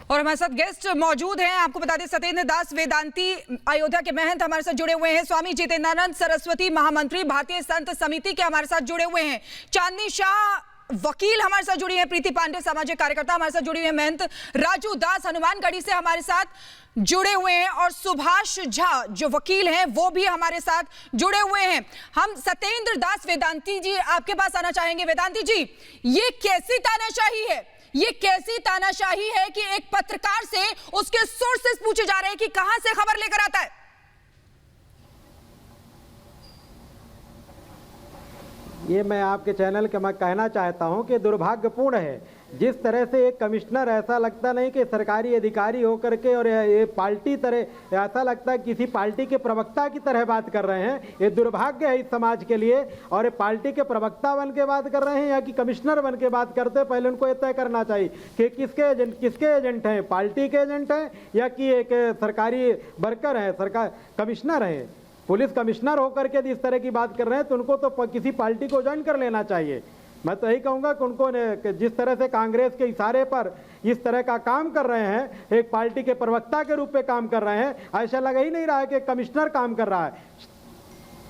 और हमारे साथ गेस्ट मौजूद हैं। आपको बता दें सत्येंद्र दास वेदांती अयोध्या के महंत हमारे साथ जुड़े हुए हैं। स्वामी जितेंद्रानंद सरस्वती महामंत्री भारतीय संत समिति के हमारे साथ जुड़े हुए हैं। चांदनी शाह वकील हमारे साथ जुड़ी है। प्रीति पांडे सामाजिक कार्यकर्ता हमारे साथ जुड़ी हुई है। महंत राजू दास हनुमानगढ़ी से हमारे साथ जुड़े हुए हैं और सुभाष झा जो वकील हैं वो भी हमारे साथ जुड़े हुए हैं। हम सत्येंद्र दास वेदांती जी आपके पास आना चाहेंगे। वेदांती जी, ये कैसी तानाशाही है? ये कैसी तानाशाही है कि एक पत्रकार से उसके सोर्सेस पूछे जा रहे हैं कि कहां से खबर लेकर आता है? ये मैं आपके चैनल के मैं कहना चाहता हूं कि दुर्भाग्यपूर्ण है जिस तरह से एक कमिश्नर, ऐसा लगता नहीं कि सरकारी अधिकारी होकर के और ये पार्टी तरह, ऐसा लगता है किसी पार्टी के प्रवक्ता की तरह बात कर रहे हैं। ये दुर्भाग्य है इस समाज के लिए। और ये पार्टी के प्रवक्ता बन के बात कर रहे हैं या कि कमिश्नर बन के बात करते हैं, पहले उनको ये तय करना चाहिए कि किसके एजेंट हैं, पार्टी के एजेंट हैं या कि एक सरकारी वर्कर हैं, सरकार कमिश्नर हैं। पुलिस कमिश्नर होकर के इस तरह की बात कर रहे हैं तो उनको तो किसी पार्टी को ज्वाइन कर लेना चाहिए। मैं तो यही कहूँगा कि उनको जिस तरह से कांग्रेस के इशारे पर इस तरह का काम कर रहे हैं, एक पार्टी के प्रवक्ता के रूप में काम कर रहे हैं, ऐसा लग ही नहीं रहा है कि कमिश्नर काम कर रहा है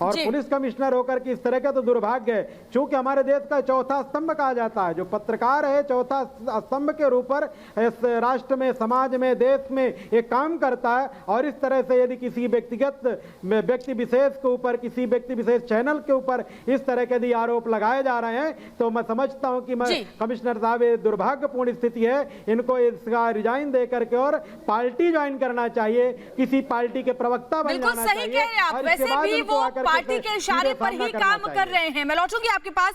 और पुलिस कमिश्नर होकर के इस तरह का तो दुर्भाग्य है। चूंकि हमारे देश का चौथा स्तंभ कहा जाता है, जो पत्रकार है चौथा स्तंभ के ऊपर इस राष्ट्र में, समाज में, देश में एक काम करता है। और इस तरह से यदि किसी व्यक्ति विशेष के ऊपर, किसी व्यक्ति विशेष चैनल के ऊपर इस तरह के यदि आरोप लगाए जा रहे हैं तो मैं समझता हूं कि कमिश्नर साहब ये दुर्भाग्यपूर्ण स्थिति है। इनको इसका रिजाइन दे करके और पार्टी ज्वाइन करना चाहिए, किसी पार्टी के प्रवक्ता बन जाना चाहिए। पार्टी के इशारे पर ही काम कर रहे हैं। मैं लौटूंगी आपके पास।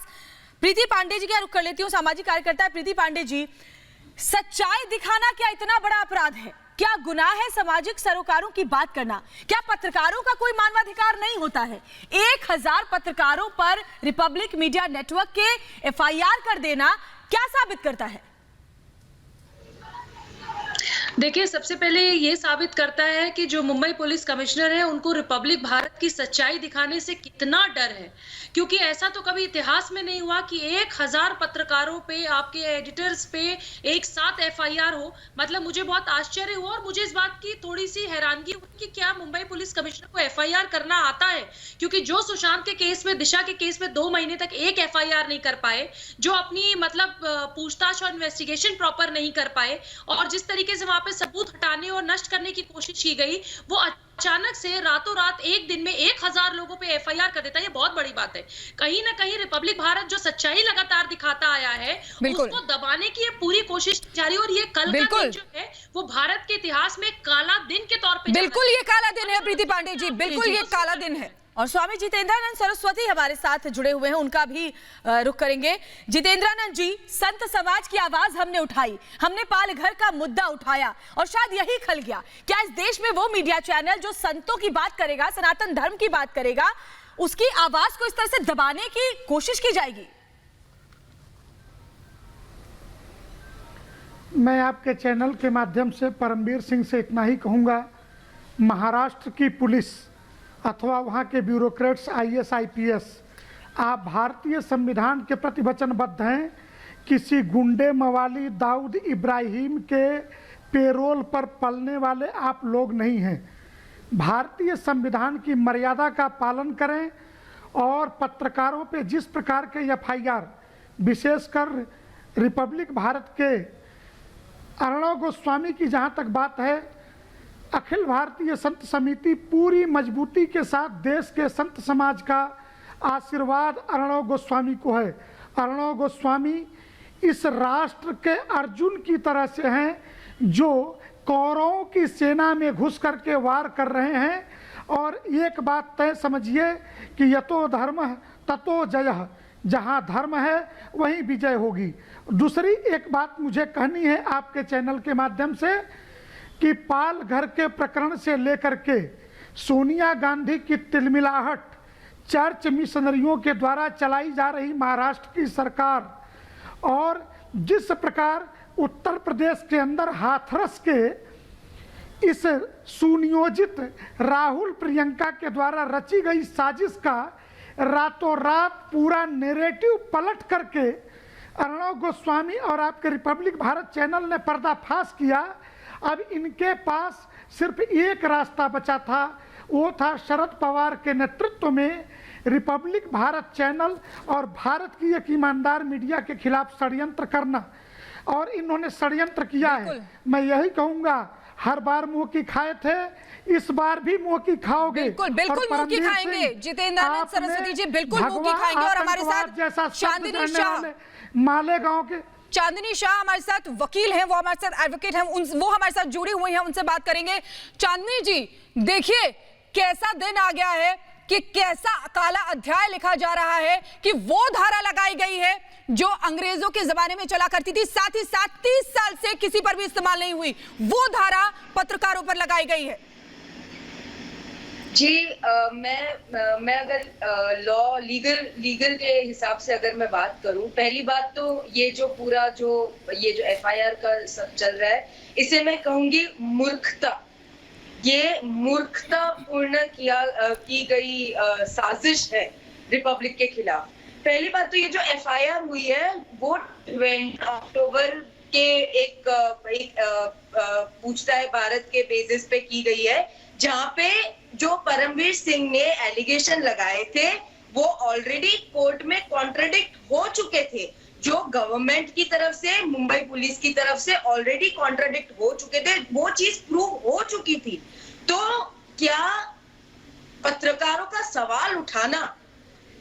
प्रीति पांडे जी का रुख कर लेती हूँ, सामाजिक कार्यकर्ता है प्रीति पांडे जी। सच्चाई दिखाना क्या इतना बड़ा अपराध है? क्या गुनाह है सामाजिक सरोकारों की बात करना? क्या पत्रकारों का कोई मानवाधिकार नहीं होता है? 1000 पत्रकारों पर रिपब्लिक मीडिया नेटवर्क के FIR कर देना क्या साबित करता है? देखिए, सबसे पहले ये साबित करता है कि जो मुंबई पुलिस कमिश्नर है उनको रिपब्लिक भारत की सच्चाई दिखाने से कितना डर है। क्योंकि ऐसा तो कभी इतिहास में नहीं हुआ कि 1000 पत्रकारों पे, आपके एडिटर्स पे एक साथ FIR हो। मतलब मुझे बहुत आश्चर्य हुआ और मुझे इस बात की थोड़ी सी हैरानगी हुई कि क्या मुंबई पुलिस कमिश्नर को FIR करना आता है। क्योंकि जो सुशांत के केस में, दिशा के केस में 2 महीने तक एक FIR नहीं कर पाए, जो अपनी मतलब पूछताछ और इन्वेस्टिगेशन प्रॉपर नहीं कर पाए और जिस तरीके से वहां पे सबूत हटाने और नष्ट करने की कोशिश की गई, वो अचानक से रातों रात एक दिन में 1000 लोगों पे FIR कर देता है। ये बहुत बड़ी बात है। कहीं ना कहीं रिपब्लिक भारत जो सच्चाई लगातार दिखाता आया है उसको दबाने की ये पूरी कोशिश जारी। और ये कल का दिन जो है वो भारत के इतिहास में काला दिन के तौर पे, बिल्कुल ये काला दिन है प्रीति पांडे जी, बिल्कुल ये काला दिन है। और स्वामी जितेंद्रानंद सरस्वती हमारे साथ जुड़े हुए हैं, उनका भी रुख करेंगे। जितेंद्रानंद जी, संत समाज की आवाज हमने उठाई, हमने पाल घर का मुद्दा उठाया और शायद यही खल गया। क्या इस देश में वो मीडिया चैनल जो संतों की बात करेगा, सनातन धर्म की बात करेगा, उसकी आवाज को इस तरह से दबाने की कोशिश की जाएगी? मैं आपके चैनल के माध्यम से परमवीर सिंह से इतना ही कहूँगा, महाराष्ट्र की पुलिस अथवा वहाँ के ब्यूरोक्रेट्स, IAS IPS, आप भारतीय संविधान के प्रति वचनबद्ध हैं। किसी गुंडे मवाली दाऊद इब्राहिम के पेरोल पर पलने वाले आप लोग नहीं हैं। भारतीय संविधान की मर्यादा का पालन करें और पत्रकारों पे जिस प्रकार के FIR, विशेषकर रिपब्लिक भारत के अर्णव गोस्वामी की जहाँ तक बात है, अखिल भारतीय संत समिति पूरी मजबूती के साथ देश के संत समाज का आशीर्वाद अर्णव गोस्वामी को है। अर्णव गोस्वामी इस राष्ट्र के अर्जुन की तरह से हैं जो कौरवों की सेना में घुस करके वार कर रहे हैं। और एक बात तय समझिए कि यतो धर्म ततो जयः, जहाँ धर्म है वहीं विजय होगी। दूसरी एक बात मुझे कहनी है आपके चैनल के माध्यम से कि पाल घर के प्रकरण से लेकर के सोनिया गांधी की तिलमिलाहट, चर्च मिशनरियों के द्वारा चलाई जा रही महाराष्ट्र की सरकार और जिस प्रकार उत्तर प्रदेश के अंदर हाथरस के इस सुनियोजित राहुल प्रियंका के द्वारा रची गई साजिश का रातों रात पूरा नैरेटिव पलट करके अर्णव गोस्वामी और आपके रिपब्लिक भारत चैनल ने पर्दाफाश किया। अब इनके पास सिर्फ एक रास्ता बचा था, वो था शरद पवार के नेतृत्व में रिपब्लिक भारत चैनल और भारत की एक ईमानदार मीडिया के खिलाफ षड्यंत्र करना, और इन्होंने षड्यंत्र किया है। मैं यही कहूंगा, हर बार मुंह की खाए थे, इस बार भी मुंह की खाओगे। बिल्कुल बिल्कुल मुंह की खाएंगे जितेंद्र आनंद सरस्वती जी, बिल्कुल मुंह की खाएंगे। और हमारे साथ चांदनी शाह, मालेगांव के चांदनी शाह हमारे साथ वकील हैं, वो हमारे साथ एडवोकेट हैं, वो हमारे साथ जुड़ी हुई हैं, उनसे बात करेंगे। चांदनी जी, देखिए कैसा दिन आ गया है कि कैसा काला अध्याय लिखा जा रहा है कि वो धारा लगाई गई है जो अंग्रेजों के जमाने में चला करती थी, साथ ही साथ 30 साल से किसी पर भी इस्तेमाल नहीं हुई, वो धारा पत्रकारों पर लगाई गई है। जी मैं अगर लॉ लीगल के हिसाब से अगर मैं बात करूं, पहली बात तो ये जो पूरा जो एफआईआर का सब चल रहा है, इसे मैं कहूंगी मूर्खता। ये मूर्खतापूर्ण की गई साजिश है रिपब्लिक के खिलाफ। पहली बात तो ये जो एफआईआर हुई है वो 20 अक्टूबर के एक पूछता है भारत के बेसिस पे की गई है, जहां पे जो परमवीर सिंह ने एलिगेशन लगाए थे वो ऑलरेडी कोर्ट में कॉन्ट्राडिक्ट हो चुके थे, जो गवर्नमेंट की तरफ से, मुंबई पुलिस की तरफ से ऑलरेडी कॉन्ट्राडिक्ट हो चुके थे, वो चीज प्रूव हो चुकी थी। तो क्या पत्रकारों का सवाल उठाना,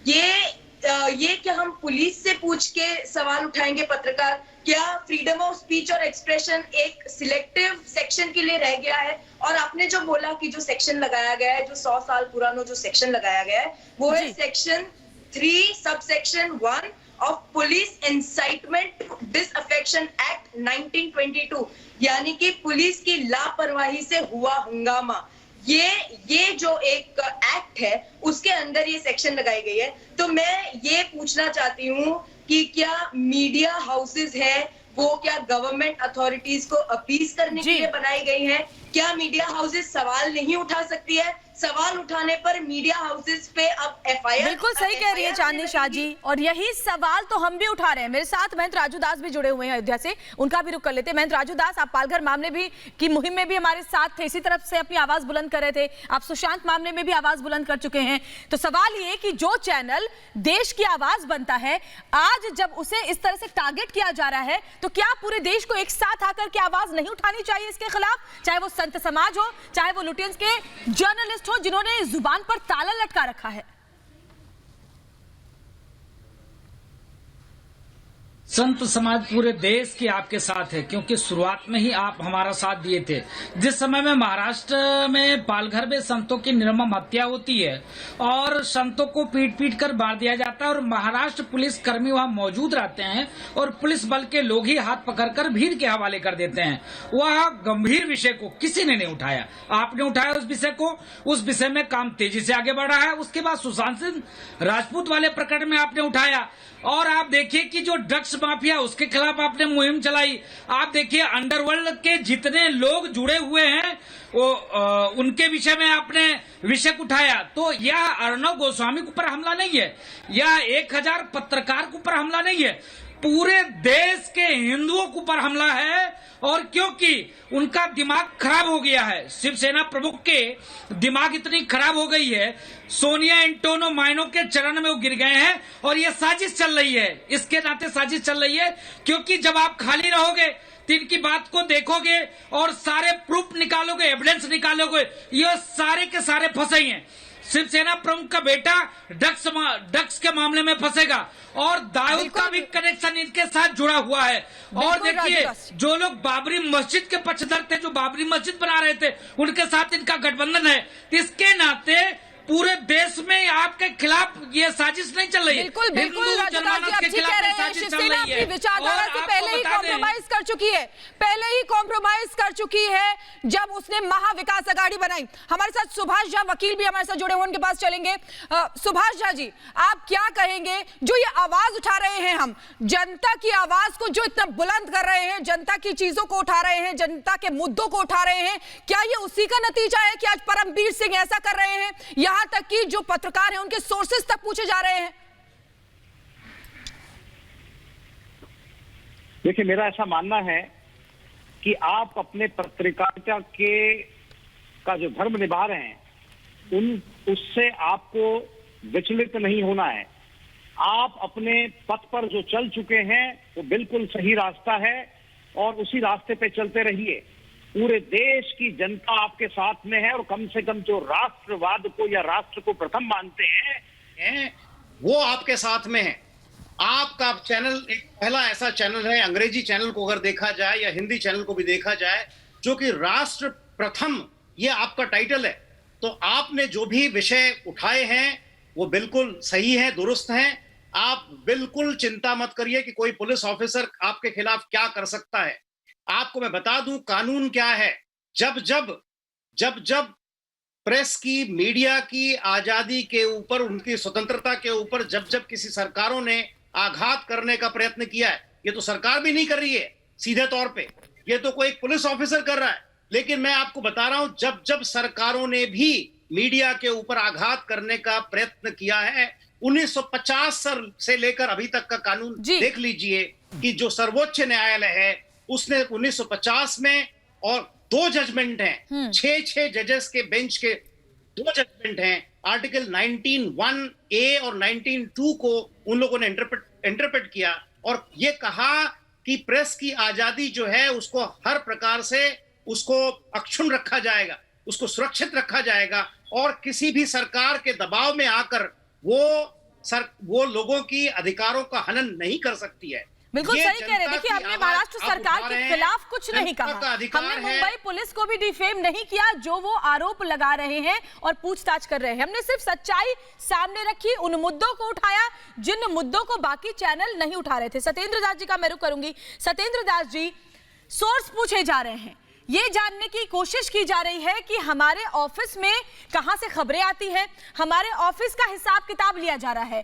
ये क्या हम पुलिस से पूछ के सवाल उठाएंगे पत्रकार? क्या फ्रीडम ऑफ स्पीच और एक्सप्रेशन एक सिलेक्टिव सेक्शन के लिए रह गया है? और आपने जो बोला कि जो सेक्शन लगाया गया है, जो 100 साल पुराना जो सेक्शन लगाया गया है, वो है section 3 subsection 1 of police incitement to disaffection act 1922, यानी कि पुलिस की लापरवाही से हुआ हंगामा। ये जो एक एक्ट है उसके अंदर ये सेक्शन लगाई गई है। तो मैं ये पूछना चाहती हूँ कि क्या मीडिया हाउसेस है वो क्या गवर्नमेंट अथॉरिटीज को अपील करने के लिए बनाई गई हैं? क्या मीडिया हाउसेस सवाल नहीं उठा सकती है? सवाल उठाने पर मीडिया हाउसेस पे अब एफआईआर। बिल्कुल सही कह रही है चांदनी शाह जी, और यही सवाल तो हम भी उठा रहे हैं। मेरे साथ महंत राजू दास भी जुड़े हुए हैं अयोध्या से, उनका भी रुख कर लेते हैं। महंत राजू दास, आप पालघर मामले भी की मुहिम में भी हमारे साथ थे, इसी तरफ से अपनी आवाज बुलंद कर रहे थे। आप सुशांत मामले में भी आवाज बुलंद कर चुके हैं। तो सवाल ये कि जो चैनल देश की आवाज बनता है, आज जब उसे इस तरह से टारगेट किया जा रहा है, तो क्या पूरे देश को एक साथ आकर के आवाज नहीं उठानी चाहिए इसके खिलाफ? चाहे वो संत समाज हो, चाहे वो लुटियंस के जर्नलिस्ट हो जिन्होंने जुबान पर ताला लटका रखा है। संत समाज पूरे देश के आपके साथ है, क्योंकि शुरुआत में ही आप हमारा साथ दिए थे। जिस समय में महाराष्ट्र में पालघर में संतों की निर्मम हत्या होती है और संतों को पीट पीट कर मार दिया जाता है और महाराष्ट्र पुलिस कर्मी वहां मौजूद रहते हैं और पुलिस बल के लोग ही हाथ पकड़कर भीड़ के हवाले कर देते हैं, वह गंभीर विषय को किसी ने नहीं उठाया। आपने उठाया उस विषय को, उस विषय में काम तेजी से आगे बढ़ा है। उसके बाद सुशांत सिंह राजपूत वाले प्रकरण में आपने उठाया, और आप देखिए कि जो ड्रग्स माफिया उसके खिलाफ आपने मुहिम चलाई। आप देखिए अंडरवर्ल्ड के जितने लोग जुड़े हुए हैं वो उनके विषय में आपने विषय उठाया। तो यह अर्णव गोस्वामी के ऊपर हमला नहीं है, यह 1000 पत्रकार के ऊपर हमला नहीं है, पूरे देश के हिंदुओं के ऊपर हमला है। और क्योंकि उनका दिमाग खराब हो गया है, शिवसेना प्रमुख के दिमाग इतनी खराब हो गई है, सोनिया एंटोनो माइनो के चरण में वो गिर गए हैं और ये साजिश चल रही है। इसके नाते साजिश चल रही है क्योंकि जब आप खाली रहोगे तो इनकी बात को देखोगे और सारे प्रूफ निकालोगे, एविडेंस निकालोगे, ये सारे के सारे फंसे हैं। शिवसेना प्रमुख का बेटा ड्रग्स के मामले में फंसेगा और दाऊद का भी कनेक्शन इनके साथ जुड़ा हुआ है। और देखिए जो लोग बाबरी मस्जिद के पक्षधर थे, जो बाबरी मस्जिद बना रहे थे, उनके साथ इनका गठबंधन है। इसके नाते पूरे देश में आपके खिलाफ ये साजिश नहीं चल रही है। बिल्कुल बिल्कुल राजदास जी, आप ठीक कह रहे हैं। शिवसेना अपनी विचारधारा से पहले ही कॉम्प्रोमाइज कर चुकी है, पहले ही कॉम्प्रोमाइज कर चुकी है जब उसने महाविकास आघाड़ी बनाई। हमारे साथ सुभाष झा वकील भी हमारे साथ जुड़े हुए, उनके पास चलेंगे। सुभाष झा जी, आप क्या कहेंगे? जो ये आवाज उठा रहे हैं हम, जनता की आवाज को जो इतना बुलंद कर रहे हैं, जनता की चीजों को उठा रहे हैं, जनता के मुद्दों को उठा रहे हैं, क्या ये उसी का नतीजा है कि आज परमवीर सिंह ऐसा कर रहे हैं? यहां तक कि जो पत्रकार हैं उनके सोर्सेस तक पूछे जा रहे हैं। देखिए, मेरा ऐसा मानना है कि आप अपने पत्रकारिता का जो धर्म निभा रहे हैं उससे आपको विचलित नहीं होना है। आप अपने पथ पर जो चल चुके हैं वो बिल्कुल सही रास्ता है और उसी रास्ते पे चलते रहिए। पूरे देश की जनता आपके साथ में है और कम से कम जो राष्ट्रवाद को या राष्ट्र को प्रथम मानते हैं वो आपके साथ में है। आपका चैनल एक पहला ऐसा चैनल है, अंग्रेजी चैनल को अगर देखा जाए या हिंदी चैनल को भी देखा जाए, जो कि राष्ट्र प्रथम ये आपका टाइटल है। तो आपने जो भी विषय उठाए हैं वो बिल्कुल सही है, दुरुस्त हैं। आप बिल्कुल चिंता मत करिए कि कोई पुलिस ऑफिसर आपके खिलाफ क्या कर सकता है। आपको मैं बता दूं कानून क्या है। जब प्रेस की, मीडिया की आजादी के ऊपर, उनकी स्वतंत्रता के ऊपर जब किसी सरकारों ने आघात करने का प्रयत्न किया है, ये तो सरकार भी नहीं कर रही है सीधे तौर पे, ये तो कोई पुलिस ऑफिसर कर रहा है। लेकिन मैं आपको बता रहा हूं जब सरकारों ने भी मीडिया के ऊपर आघात करने का प्रयत्न किया है, 1950 से लेकर अभी तक का कानून देख लीजिए कि जो सर्वोच्च न्यायालय है उसने 1950 में, और 2 जजमेंट हैं, 6 जजेस के बेंच के 2 जजमेंट हैं, आर्टिकल 19(1)(a) और 19(2) को उन लोगों ने इंटरप्रेट किया और ये कहा कि प्रेस की आजादी जो है उसको हर प्रकार से उसको अक्षुण्ण रखा जाएगा, उसको सुरक्षित रखा जाएगा और किसी भी सरकार के दबाव में आकर वो लोगों की अधिकारों का हनन नहीं कर सकती है। बिल्कुल सही कह रहे हैं। देखिए, हमने महाराष्ट्र सरकार के खिलाफ कुछ नहीं कहा, हमने मुंबई पुलिस को भी डिफेम नहीं किया जो वो आरोप लगा रहे हैं और पूछताछ कर रहे हैं। हमने सिर्फ सच्चाई सामने रखी, उन मुद्दों को उठाया जिन मुद्दों को बाकी चैनल नहीं उठा रहे थे। सत्येंद्र दास जी का मैं रुख करूंगी। सत्येंद्र दास जी, सोर्स पूछे जा रहे हैं, ये जानने की कोशिश की जा रही है कि हमारे ऑफिस में कहां से खबरें आती हैं, हमारे ऑफिस का हिसाब किताब लिया जा रहा है,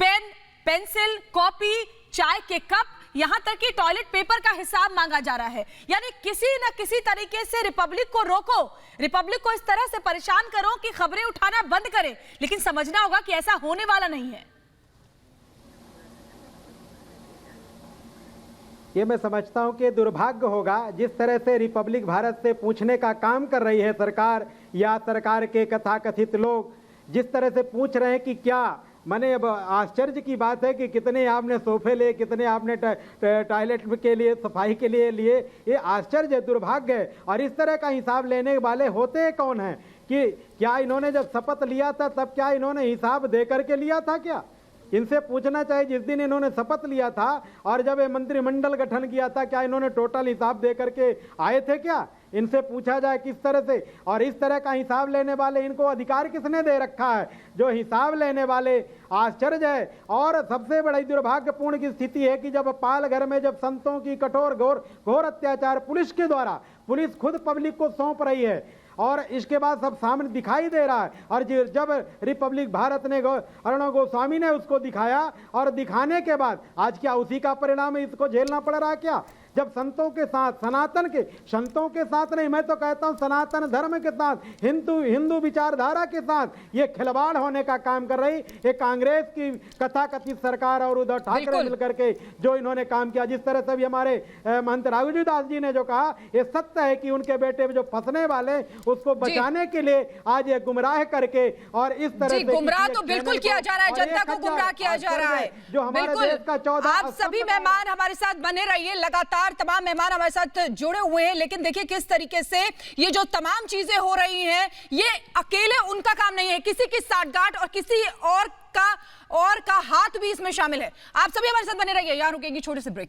पेन, पेंसिल, कॉपी, चाय के कप, यहां तक कि टॉयलेट पेपर का हिसाब मांगा जा रहा है। यानी किसी न किसी तरीके से रिपब्लिक को रोको, रिपब्लिक को इस तरह से परेशान करो कि खबरें उठाना बंद करें। लेकिन समझना होगा कि ऐसा होने वाला नहीं है। ये मैं समझता हूं कि दुर्भाग्य होगा जिस तरह से रिपब्लिक भारत से पूछने का काम कर रही है सरकार, या सरकार के कथाकथित लोग जिस तरह से पूछ रहे हैं कि क्या, माने अब आश्चर्य की बात है कि कितने आपने सोफे लिए, कितने आपने टॉयलेट के लिए, सफाई के लिए लिए, ये आश्चर्य है, दुर्भाग्य है। और इस तरह का हिसाब लेने वाले होते कौन हैं? कि क्या इन्होंने जब शपथ लिया था तब क्या इन्होंने हिसाब दे करके लिया था? क्या इनसे पूछना चाहिए जिस दिन इन्होंने शपथ लिया था और जब ये मंत्रिमंडल गठन किया था, क्या इन्होंने टोटल हिसाब दे करके आए थे? क्या इनसे पूछा जाए किस तरह से? और इस तरह का हिसाब लेने वाले, इनको अधिकार किसने दे रखा है जो हिसाब लेने वाले? आश्चर्य है। और सबसे बड़ी दुर्भाग्यपूर्ण की स्थिति है कि जब पालघर में जब संतों की कठोर घोर अत्याचार पुलिस के द्वारा, पुलिस खुद पब्लिक को सौंप रही है और इसके बाद सब सामने दिखाई दे रहा है। और जब रिपब्लिक भारत ने अर्णव गोस्वामी ने उसको दिखाया और दिखाने के बाद आज क्या उसी का परिणाम इसको झेलना पड़ रहा है? क्या जब संतों के साथ, सनातन के, संतों के साथ नहीं, मैं तो कहता हूं सनातन धर्म के साथ, हिंदू विचारधारा के साथ ये खिलवाड़ होने का काम कर रही ये कांग्रेस की कथाकथित सरकार और उद्धव ठाकरे मिलकर के जो इन्होंने काम किया। जिस तरह से भी हमारे महंत राघुजी दास जी ने जो कहा, ये सत्य है कि उनके बेटे जो फंसने वाले उसको बचाने के लिए आज ये गुमराह करके और इस तरह से गुमराह तो बिल्कुल किया जा रहा है, जनता को गुमराह किया जा रहा है। जो हमारे देश का 14 आप सभी मेहमान हमारे साथ बने रहिए, लगातार तमाम मेहमान हमारे साथ जुड़े हुए हैं। लेकिन देखिए किस तरीके से ये जो तमाम चीजें हो रही हैं, ये अकेले उनका काम नहीं है, किसी की साठगांठ और किसी और का हाथ भी इसमें शामिल है। आप सभी हमारे साथ बने रहिए, यहां रुकेंगे छोटे से ब्रेक के लिए।